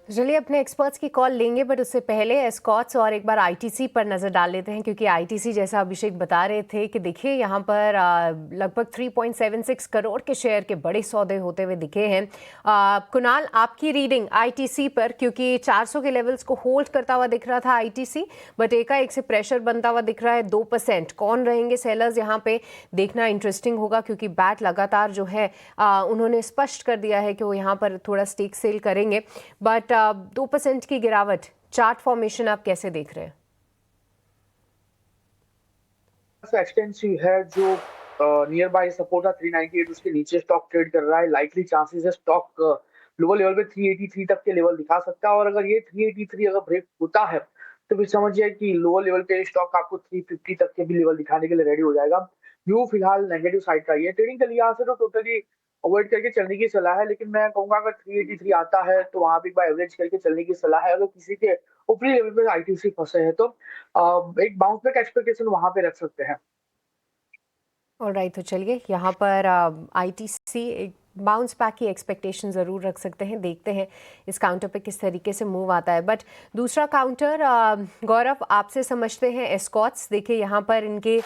चलिए अपने एक्सपर्ट्स की कॉल लेंगे, बट उससे पहले एस्कॉट्स और एक बार आईटीसी पर नज़र डाल लेते हैं, क्योंकि आईटीसी जैसा अभिषेक बता रहे थे कि देखिए यहाँ पर लगभग 3.76 करोड़ के शेयर के बड़े सौदे होते हुए दिखे हैं। कुणाल, आपकी रीडिंग आईटीसी पर, क्योंकि 400 के लेवल्स को होल्ड करता हुआ दिख रहा था आईटीसी, बट एकाएक से प्रेशर बनता हुआ दिख रहा है 2%। कौन रहेंगे सेलर्स यहाँ पे, देखना इंटरेस्टिंग होगा, क्योंकि बैट लगातार जो है उन्होंने स्पष्ट कर दिया है कि वो यहाँ पर थोड़ा स्टेक सेल करेंगे। बट 2% की गिरावट, चार्ट फॉर्मेशन आप कैसे देख रहे हैं? एक्सटेंसिव है जो नियर बाय सपोर्ट था 398, उसके नीचे स्टॉक ट्रेड कर रहा है। लाइकली चांसेस है स्टॉक लोअर लेवल पे 383 तक के लेवल दिखा सकता है, और अगर ये 383 अगर ब्रेक होता है तो फिर समझिए कि लोअर लेवल पे स्टॉक आपको 350 तक के भी लेवल दिखाने के लिए रेडी हो जाएगा। व्यू फिलहाल नेगेटिव साइड का ही है। ट्रेडिंग के लिहाज से तो टोटली अवॉइड करके चलने की सलाह है, लेकिन मैं कहूंगा अगर 383 आता है तो वहां भी एक बार एवरेज करके चलने की सलाह है। अगर किसी के ऊपरी लेवल पे आईटीसी फंसे हैं तो एक बाउंस बैक एक्सपेक्टेशन वहां पे रख सकते हैं। ऑलराइट, तो चलिए यहाँ पर आईटीसी एक बाउंस बैक की एक्सपेक्टेशन ज़रूर रख सकते हैं। देखते हैं इस काउंटर पे किस तरीके से मूव आता है। बट दूसरा काउंटर, गौरव, आपसे समझते हैं एस्कॉट्स। देखिए यहाँ पर इनके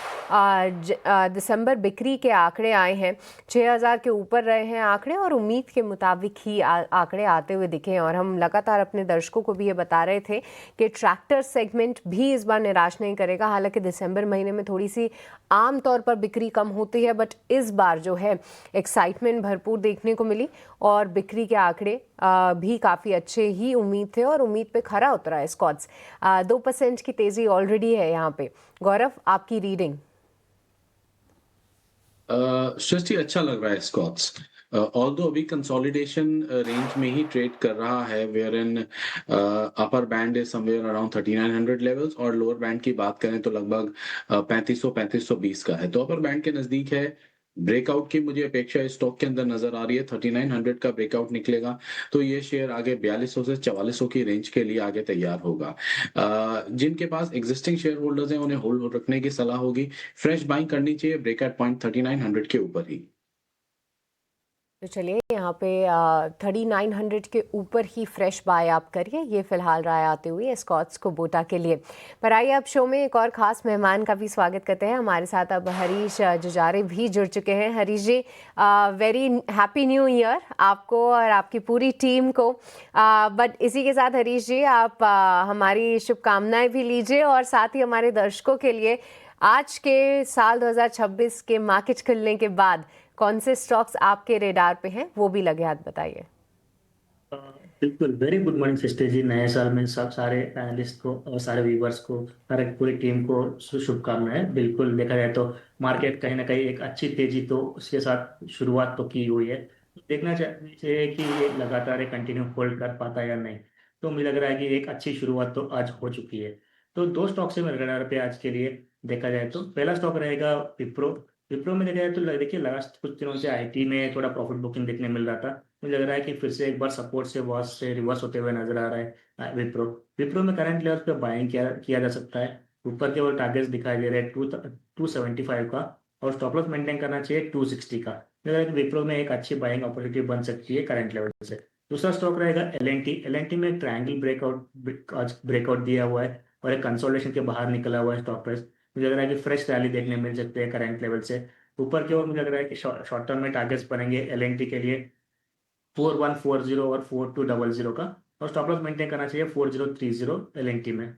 दिसंबर बिक्री के आंकड़े आए हैं, 6000 के ऊपर रहे हैं आंकड़े, और उम्मीद के मुताबिक ही आंकड़े आते हुए दिखे हैं। और हम लगातार अपने दर्शकों को भी ये बता रहे थे कि ट्रैक्टर सेगमेंट भी इस बार निराश नहीं करेगा। हालांकि दिसंबर महीने में थोड़ी सी आमतौर पर बिक्री कम होती है, बट इस बार जो है एक्साइटमेंट भरपूर देखने को मिली, और बिक्री के आंकड़े भी काफ़ी अच्छे ही उम्मीद थे, और उम्मीद पे खरा उतरा है स्कॉट्स। 2% की तेज़ी ऑलरेडी है यहाँ पे। गौरव, आपकी रीडिंग? सृष्टि अच्छा लग रहा है स्कॉट्स। ऑल्दो अभी कंसोलिडेशन रेंज में ही ट्रेड कर रहा है, where in upper band is somewhere around 3900 levels, और लोअर बैंड की बात करें तो लगभग 3500-3520 का है। तो अपर बैंड के नजदीक है। ब्रेकआउट की मुझे अपेक्षा इस स्टॉक के अंदर नजर आ रही है। 3900 का ब्रेकआउट निकलेगा तो ये शेयर आगे 4200 से 4400 की रेंज के लिए आगे तैयार होगा। जिनके पास एग्जिस्टिंग शेयर होल्डर्स हैं उन्हें होल्ड रखने की सलाह होगी। फ्रेश बाइंग करनी चाहिए ब्रेकआउट पॉइंट 3900 के ऊपर ही। तो चलिए यहाँ पे 3900 के ऊपर ही फ्रेश बाय आप करिए, ये फिलहाल राय आते हुए स्कॉट्स को बोटा के लिए। पर आइए अब शो में एक और ख़ास मेहमान का भी स्वागत करते हैं। हमारे साथ अब हरीश जुजारे भी जुड़ चुके हैं। हरीश जी, वेरी हैप्पी न्यू ईयर आपको और आपकी पूरी टीम को। बट इसी के साथ हरीश जी, आप हमारी शुभकामनाएं भी लीजिए, और साथ ही हमारे दर्शकों के लिए आज के साल 2026 के मार्केट खुलने के बाद कौन से स्टॉक्स आपके रेडार पे हैं, वो भी लगे हाथ बताइए। बिल्कुल, वेरी गुड मॉर्निंग सिस्टर जी। नए साल में सब सारे एनालिस्ट को और सारे व्यूवर्स को, हर एक पूरी टीम को शुभकामनाएं। बिल्कुल देखा जाए तो मार्केट कहीं ना कहीं एक अच्छी तेजी तो उसके साथ शुरुआत तो की हुई है। देखना चाहिए कि ये लगातार कंटिन्यू होल्ड कर पाता है या नहीं। तो मुझे लग रहा है कि एक अच्छी शुरुआत तो आज हो चुकी है। तो दो स्टॉक से मेरे रेडार पे आज के लिए देखा जाए तो पहला स्टॉक रहेगा विप्रो। विप्रो में देखा जाए तो देखिए लास्ट कुछ दिनों से आईटी में थोड़ा प्रॉफिट बुकिंग देखने मिल रहा था। मुझे लग रहा है कि फिर से एक बार सपोर्ट से वॉच से रिवर्स होते हुए नजर आ रहा है विप्रो। विप्रो में करंट लेवल पे बाइंग किया जा सकता है। ऊपर के वो टारगेट्स दिखाई दे रहे हैं 275 का, और स्टॉप लॉस मेंटेन करना चाहिए 260 का। मुझे लग रहा है कि विप्रो में एक अच्छी बाइंग अपॉर्चुनिटी बन सकती है करंट लेवल से। दूसरा स्टॉक रहेगा एल एन टी में ट्रायंगल ब्रेकआउट दिया हुआ है, और एक कंसोलिडेशन के बाहर निकला हुआ है स्टॉक प्राइस। मुझे लग रहा है कि फ्रेश रैली देखने मिल सकती है करंट लेवल से ऊपर की ओर। मुझे लग रहा है कि शॉर्ट टर्म में टारगेट्स बनेंगे एल एन टी के लिए 4140 और 4200 का, और स्टॉप लॉस मेंटेन करना चाहिए 4030 एल में।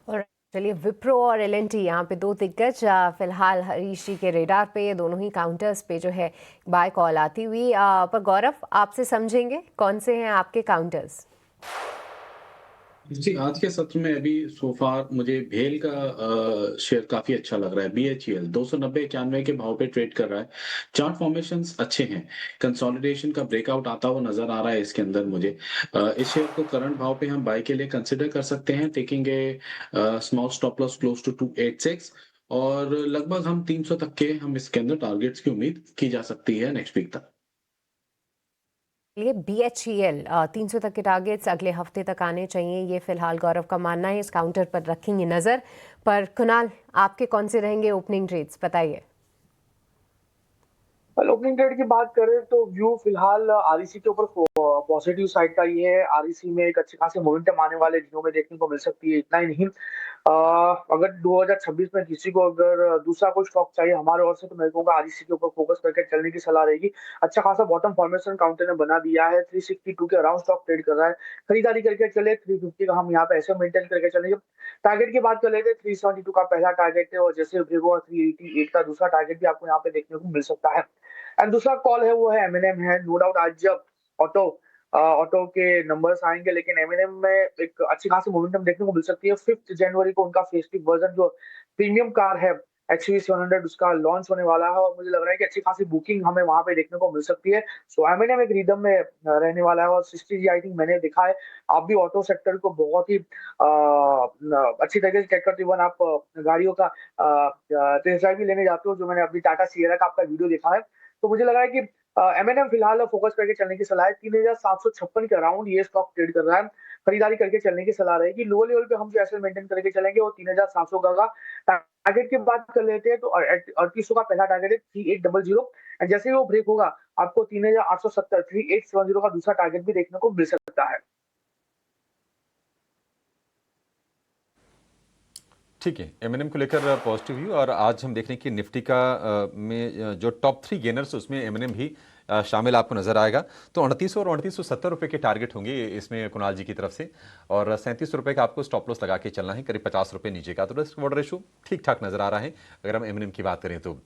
और चलिए, विप्रो और एल&टी यहाँ पे दो दिग्गज फिलहाल हरीश जी के रेडार पे, ये दोनों ही काउंटर्स पे जो है बाय कॉल आती हुई। पर गौरव, आपसे समझेंगे कौन से हैं आपके काउंटर्स? जी, आज के सत्र में अभी सोफार मुझे भेल का शेयर काफी अच्छा लग रहा है। बीएचईएल 290-91 के भाव पे ट्रेड कर रहा है। चार्ट फॉर्मेशंस अच्छे हैं। कंसोलिडेशन का ब्रेकआउट आता हुआ नजर आ रहा है इसके अंदर मुझे। इस शेयर को करंट भाव पे हम बाय के लिए कंसिडर कर सकते हैं, taking a small stop loss close to 286, और लगभग हम 300 तक के हम इसके अंदर टारगेट्स की उम्मीद की जा सकती है नेक्स्ट वीक तक। ये BHEL 300 तक के टारगेट्स अगले हफ्ते तक आने चाहिए, ये फिलहाल गौरव का मानना है। इस काउंटर पर रखेंगे नजर। पर कुणाल, आपके कौन से रहेंगे ओपनिंग ट्रेड्स, बताइए। हेलो, ओपनिंग ट्रेड की बात करें तो व्यू फिलहाल आरईसी के ऊपर पॉजिटिव साइड का ये है। आरईसी में एक अच्छे खासे मोमेंटम आने वाले दिनों में देखने को मिल सकती है। इतना ही नहीं, अगर 2026 में किसी को अगर दूसरा कोई स्टॉक चाहिए हमारे ओर से, तो मैं कहूँगा आरईसी के ऊपर फोकस करके चलने की सलाह रहेगी। अच्छा खासा बॉटम फॉर्मेशन काउंटर ने बना दिया है, 362 के अराउंड स्टॉक ट्रेड कर रहा है। खरीदारी करके चले, 350 का हम यहाँ पे ऐसे मेंटेन करके चलेंगे। टारगेट की बात कर लेते हैं, 372 का पहला टारगेट है और जैसे ब्रेक 388 का दूसरा टारगेट भी आपको यहाँ पे देखने को मिल सकता है। एंड दूसरा कॉल है वो है एमएनएम है। नो डाउट आज जब ऑटो के नंबर्स आएंगे, लेकिन एमएनएम में एक अच्छी खासी मोमेंटम देखने को मिल सकती है। 5 जनवरी को उनका फेस्टिव वर्जन जो प्रीमियम कार है एक्सयूवी 700 उसका लॉन्च होने वाला है और मुझे लग रहा है कि अच्छी खासी बुकिंग हमें वहां पे देखने को मिल सकती है। सो एमएनएम एक रिदम में रहने वाला है और 60G आई थिंक मैंने देखा है। आप भी ऑटो सेक्टर को बहुत ही अच्छी तरीके से चेक करते हुए आप गाड़ियों का टेस्ट ड्राइव भी लेने जाते हो, जो मैंने अभी टाटा सिएरा का आपका वीडियो देखा है। तो मुझे लगा है कि एमएनएम फिलहाल फोकस करके चलने की सलाह है। 3756 के अराउंड ये स्टॉक ट्रेड कर रहा है। खरीदारी करके चलने की सलाह रहेगी। लोअर लेवल पे हम जो एसएल मेंटेन करके चलेंगे वो 3700 का टारगेट की बात कर लेते हैं तो 3800 का पहला टारगेट है 3800 एंड जैसे ही वो ब्रेक होगा आपको 3870 3870 का दूसरा टारगेट भी देखने को मिल सकता है। ठीक है, एमएनएम को लेकर पॉजिटिव व्यू। और आज हम देख रहे हैं कि निफ्टी का में जो टॉप 3 गेनर्स उसमें एमएनएम भी शामिल आपको नजर आएगा। तो 3800 और 3870 रुपए के टारगेट होंगे इसमें कुणाल जी की तरफ से, और 37 रुपए का आपको स्टॉप लॉस लगा के चलना है, करीब 50 रुपए नीचे का। तो रिस्क रिवॉर्ड रेशो ठीक ठाक नजर आ रहा है अगर हम एमएनएम की बात करें तो।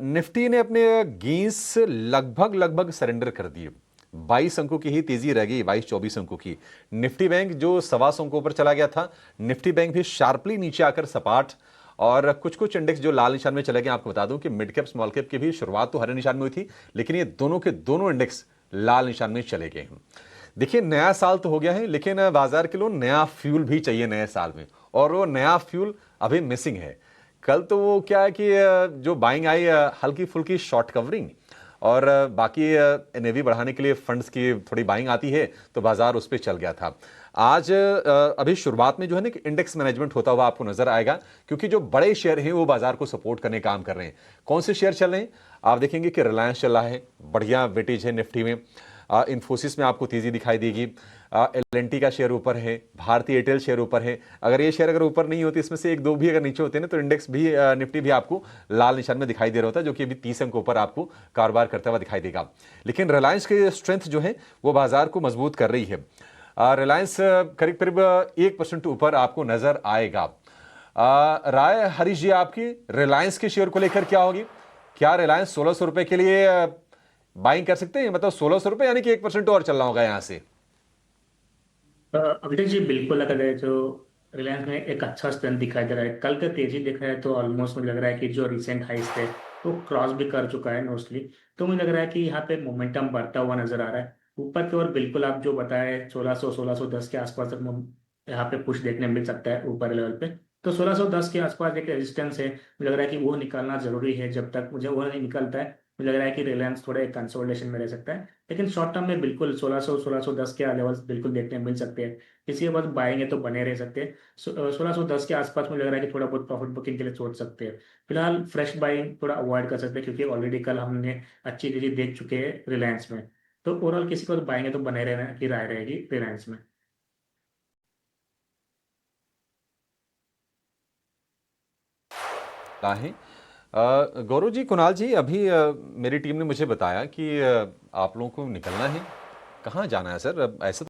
निफ्टी ने अपने गेंस लगभग सरेंडर कर दिए। 22 अंकों की ही तेजी रह गई, 22-24 अंकों की। निफ्टी बैंक जो 125 अंकों पर चला गया था, निफ्टी बैंक भी शार्पली नीचे आकर सपाट, और कुछ इंडेक्स जो लाल निशान में चले गए। आपको बता दूं कि मिड कैप स्मॉल कैप की भी शुरुआत तो हरे निशान में हुई थी, लेकिन ये दोनों के दोनों इंडेक्स लाल निशान में चले गए हैं। देखिए, नया साल तो हो गया है, लेकिन बाजार के लोग नया फ्यूल भी चाहिए नए साल में, और वो नया फ्यूल अभी मिसिंग है। कल तो वो क्या है कि जो बाइंग आई हल्की फुल्की शॉर्ट कवरिंग, और बाकी एनएवी बढ़ाने के लिए फंड्स की थोड़ी बाइंग आती है तो बाजार उस पर चल गया था। आज अभी शुरुआत में जो है ना इंडेक्स मैनेजमेंट होता हुआ आपको नजर आएगा, क्योंकि जो बड़े शेयर हैं वो बाजार को सपोर्ट करने का काम कर रहे हैं। कौन से शेयर चल रहे हैं आप देखेंगे कि रिलायंस चल रहा है, बढ़िया वेटेज है निफ्टी में। इन्फोसिस में आपको तेजी दिखाई देगी। एल&टी का शेयर ऊपर है, भारतीय एयरटेल शेयर ऊपर है। अगर ये शेयर अगर ऊपर नहीं होते, इसमें से एक दो भी अगर नीचे होते ना, तो इंडेक्स भी निफ्टी भी आपको लाल निशान में दिखाई दे रहा होता है, जो कि अभी 30 अंक ऊपर आपको कारोबार करता हुआ दिखाई देगा। लेकिन रिलायंस की स्ट्रेंथ जो है वो बाजार को मजबूत कर रही है। रिलायंस करीब 1% ऊपर आपको नजर आएगा। राय हरीश जी आपकी रिलायंस के शेयर को लेकर क्या होगी? क्या रिलायंस 1600 रुपए के लिए बाइंग कर सकते हैं? मतलब 1600 रुपए यानी कि 1% और चलना होगा यहां से। अभिषेक जी, बिल्कुल लग रहा है जो रिलायंस में एक अच्छा स्ट्रेंथ दिखाई दे रहा है। कल का तेजी दिख रहा है तो ऑलमोस्ट मुझे लग रहा है कि जो रिसेंट हाइस थे वो क्रॉस भी कर चुका है मोस्टली। तो मुझे लग रहा है कि यहाँ पे मोमेंटम बढ़ता हुआ नजर आ रहा है ऊपर की ओर। बिल्कुल आप जो बताए 1600-1610 के आसपास तक यहाँ पे पुश देखने मिल सकता है ऊपर लेवल पे। तो 1610 के आसपास एक रेजिस्टेंस है, मुझे लग रहा है कि वो निकालना जरूरी है। जब तक मुझे वो नहीं निकलता है, मुझे लग रहा है कि रिलायंस थोड़ा एक कंसोलिडेशन में रह सकता है। लेकिन शॉर्ट टर्म में बिल्कुल 1600-1610 के लेवल्स बिल्कुल देखने मिल सकते हैं। इसी के बाद बाइंग है तो बने रह सकते हैं। 1610 के आसपास मुझे लग रहा है कि थोड़ा बहुत प्रॉफिट बुकिंग के लिए छोड़ सकते हैं। फिलहाल फ्रेश बाइंग थोड़ा अवॉइड कर सकते हैं, क्योंकि ऑलरेडी कल हमने अच्छी चीजें देख चुके हैं रिलायंस में। तो ओवरऑल किसी को बाइंग है तो बने रहना की राय रहेगी रिलायंस में। है गौरव जी, कुणाल जी, अभी मेरी टीम ने मुझे बताया कि आप लोगों को निकलना है। कहाँ जाना है सर? ऐसे